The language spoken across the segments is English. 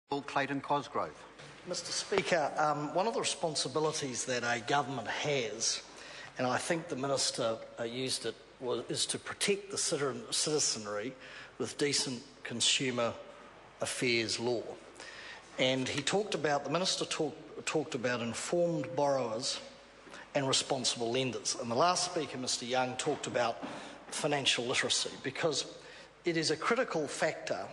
Clayton Cosgrove. Mr Speaker, one of the responsibilities that a government has, and I think the Minister used it, is to protect the citizenry with decent consumer affairs law. And the Minister talked about informed borrowers and responsible lenders. And the last speaker, Mr Young, talked about financial literacy, because it is a critical factor,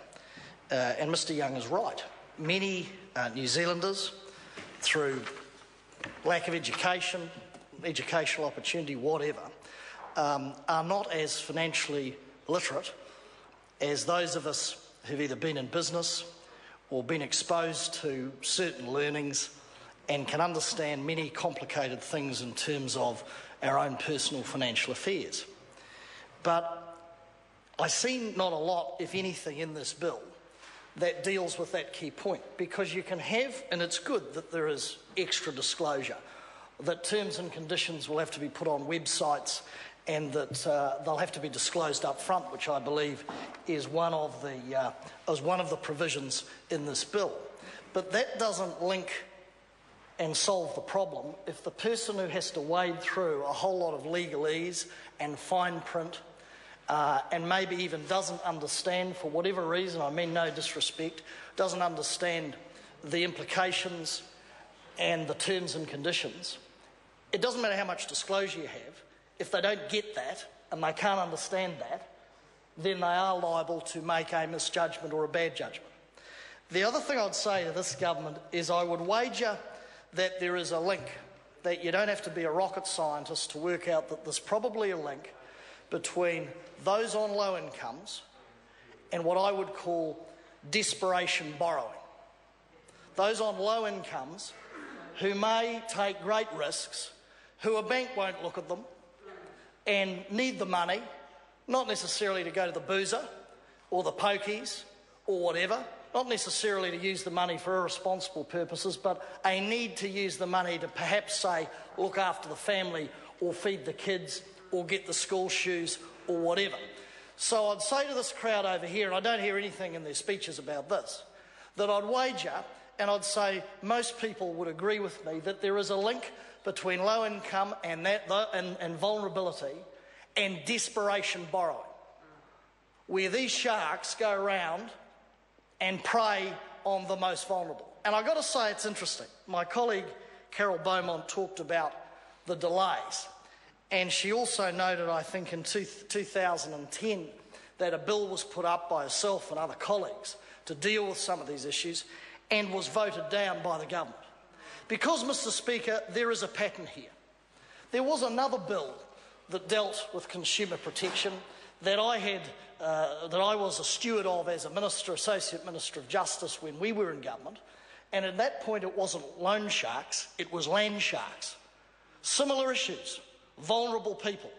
and Mr Young is right. Many New Zealanders, through lack of education, educational opportunity, whatever, are not as financially literate as those of us who've either been in business or been exposed to certain learnings and can understand many complicated things in terms of our own personal financial affairs. But I see not a lot, if anything, in this bill that deals with that key point, because you can have, and it's good that there is extra disclosure, that terms and conditions will have to be put on websites and that they'll have to be disclosed up front, which I believe is one of the provisions in this bill. But that doesn't link and solve the problem if the person who has to wade through a whole lot of legalese and fine print and maybe even doesn't understand, for whatever reason, I mean no disrespect, doesn't understand the implications and the terms and conditions. It doesn't matter how much disclosure you have. If they don't get that and they can't understand that, then they are liable to make a misjudgment or a bad judgment. The other thing I'd say to this government is I would wager that there is a link, that you don't have to be a rocket scientist to work out that there's probably a link between those on low incomes and what I would call desperation borrowing. Those on low incomes who may take great risks, who a bank won't look at them and need the money, not necessarily to go to the boozer or the pokies or whatever, not necessarily to use the money for irresponsible purposes, but a need to use the money to perhaps, say, look after the family or feed the kids or get the school shoes or whatever. So I'd say to this crowd over here, and I don't hear anything in their speeches about this, that I'd wager, and I'd say most people would agree with me, that there is a link between low income and vulnerability and desperation borrowing, where these sharks go around and prey on the most vulnerable. And I've got to say it's interesting. My colleague Carol Beaumont talked about the delays, and she also noted, I think in 2010, that a bill was put up by herself and other colleagues to deal with some of these issues and was voted down by the government. Because, Mr Speaker, there is a pattern here. There was another bill that dealt with consumer protection that I was a steward of as a Minister, Associate Minister of Justice when we were in government, and at that point it wasn't loan sharks, it was land sharks. Similar issues, vulnerable people,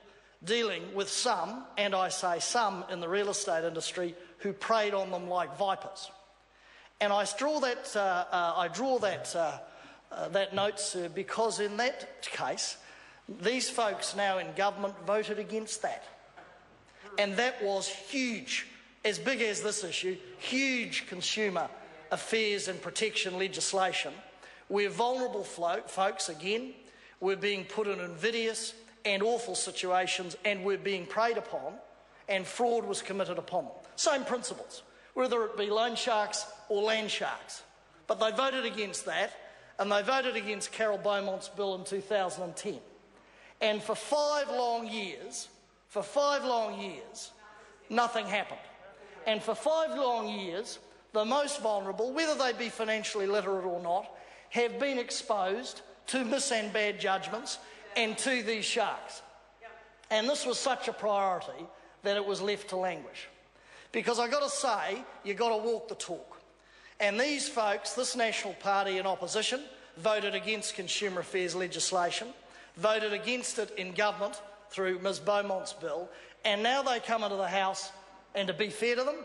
dealing with some, and I say some, in the real estate industry who preyed on them like vipers. And I draw that note, sir, because in that case, these folks now in government voted against that. And that was huge, as big as this issue, huge consumer affairs and protection legislation, where vulnerable folks, again, were being put in invidious and awful situations and were being preyed upon, and fraud was committed upon them. Same principles, whether it be loan sharks or land sharks. But they voted against that, and they voted against Carol Beaumont's bill in 2010. And for 5 long years, nothing happened. And for 5 long years, the most vulnerable, whether they be financially literate or not, have been exposed to mis and bad judgments and to these sharks. And this was such a priority that it was left to languish. Because I've got to say, you've got to walk the talk. And these folks, this National Party in opposition, voted against consumer affairs legislation, voted against it in government through Ms Beaumont's bill, and now they come into the House, and to be fair to them,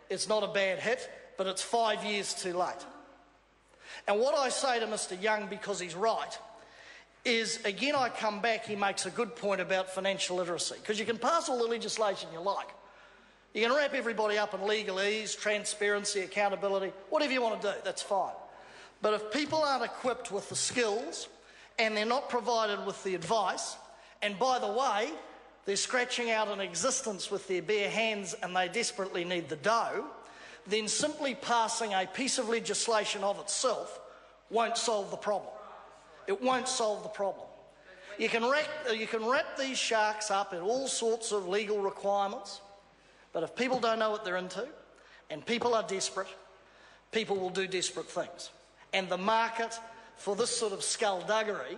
it's not a bad hit, but it's 5 years too late. And what I say to Mr Young, because he's right, is, again, I come back, he makes a good point about financial literacy, because you can pass all the legislation you like, You can wrap everybody up in legalese, transparency, accountability, whatever you want to do, that's fine. But if people aren't equipped with the skills and they're not provided with the advice, and by the way, they're scratching out an existence with their bare hands and they desperately need the dough, then simply passing a piece of legislation of itself won't solve the problem. It won't solve the problem. You can wrap these sharks up in all sorts of legal requirements, but if people don't know what they're into and people are desperate, people will do desperate things. And the market for this sort of skullduggery,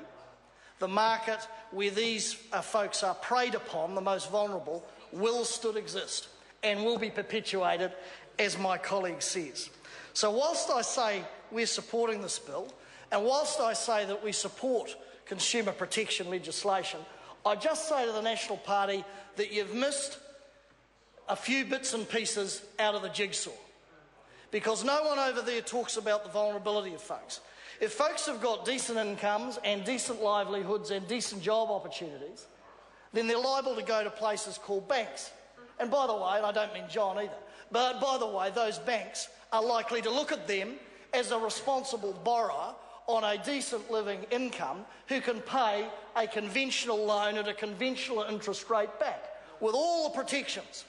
the market where these folks are preyed upon, the most vulnerable, will still exist and will be perpetuated, as my colleague says. So whilst I say we're supporting this bill, and whilst I say that we support consumer protection legislation, I just say to the National Party that you've missed a few bits and pieces out of the jigsaw, because no one over there talks about the vulnerability of folks. If folks have got decent incomes and decent livelihoods and decent job opportunities, then they're liable to go to places called banks. And by the way, and I don't mean John either, but by the way, those banks are likely to look at them as a responsible borrower on a decent living income who can pay a conventional loan at a conventional interest rate back, with all the protections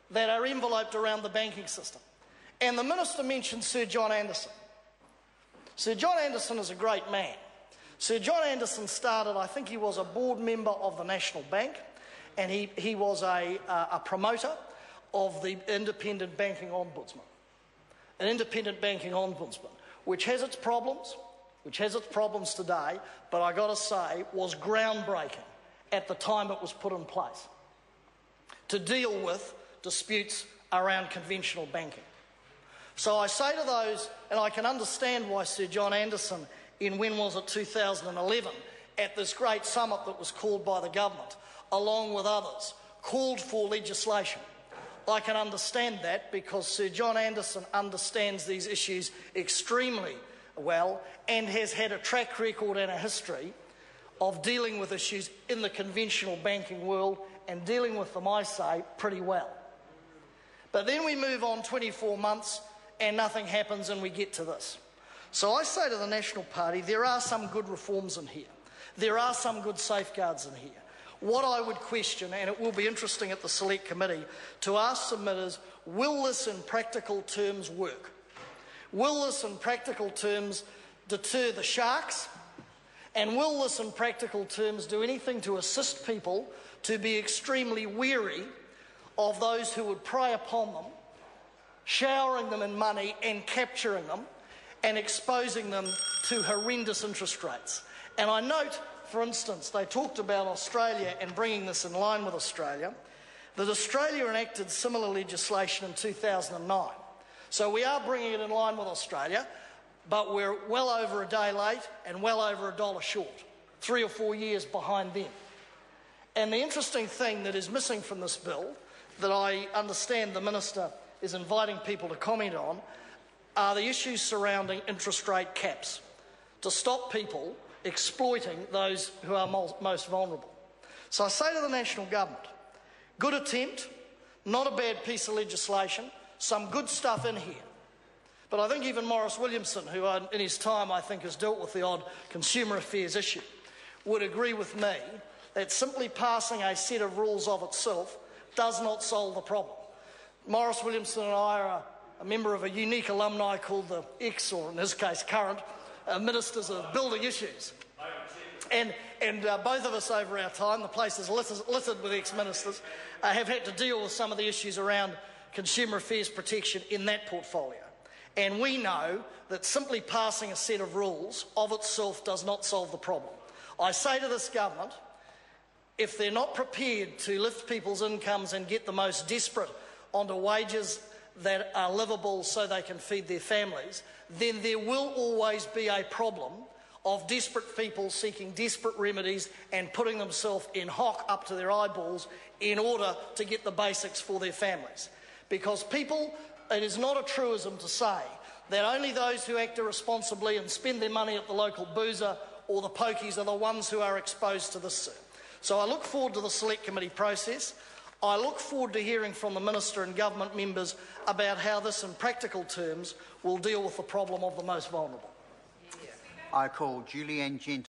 that are enveloped around the banking system. And the Minister mentioned Sir John Anderson. Sir John Anderson is a great man. Sir John Anderson started, I think he was a board member of the National Bank, and he was a promoter of the Independent Banking Ombudsman. An independent banking ombudsman, which has its problems today, but I got to say was groundbreaking at the time it was put in place to deal with disputes around conventional banking. So I say to those, and I can understand why Sir John Anderson in, when was it, 2011, at this great summit that was called by the government, along with others, called for legislation. I can understand that because Sir John Anderson understands these issues extremely well and has had a track record and a history of dealing with issues in the conventional banking world and dealing with them, I say, pretty well. But then we move on 24 months and nothing happens and we get to this. So I say to the National Party, there are some good reforms in here. There are some good safeguards in here. What I would question, and it will be interesting at the Select Committee, to ask submitters, will this in practical terms work? Will this in practical terms deter the sharks? And will this in practical terms do anything to assist people to be extremely wary of those who would prey upon them, showering them in money and capturing them and exposing them to horrendous interest rates? And I note, for instance, they talked about Australia and bringing this in line with Australia, that Australia enacted similar legislation in 2009. So we are bringing it in line with Australia, but we're well over a day late and well over $1 short, 3 or 4 years behind them. And the interesting thing that is missing from this bill, that I understand the Minister is inviting people to comment on, are the issues surrounding interest rate caps to stop people exploiting those who are most vulnerable. So I say to the National Government, good attempt, not a bad piece of legislation, some good stuff in here. But I think even Maurice Williamson, who in his time I think has dealt with the odd consumer affairs issue, would agree with me that simply passing a set of rules of itself does not solve the problem. Maurice Williamson and I are a member of a unique alumni called the ex, or in his case current, Ministers of Building Issues. And both of us over our time, the place is littered with ex-ministers, have had to deal with some of the issues around consumer affairs protection in that portfolio. And we know that simply passing a set of rules of itself does not solve the problem. I say to this government, if they're not prepared to lift people's incomes and get the most desperate onto wages that are livable so they can feed their families, then there will always be a problem of desperate people seeking desperate remedies and putting themselves in hock up to their eyeballs in order to get the basics for their families. Because people, it is not a truism to say that only those who act irresponsibly and spend their money at the local boozer or the pokies are the ones who are exposed to this. So I look forward to the Select Committee process. I look forward to hearing from the Minister and government members about how this, in practical terms, will deal with the problem of the most vulnerable. I call Julianne Gent.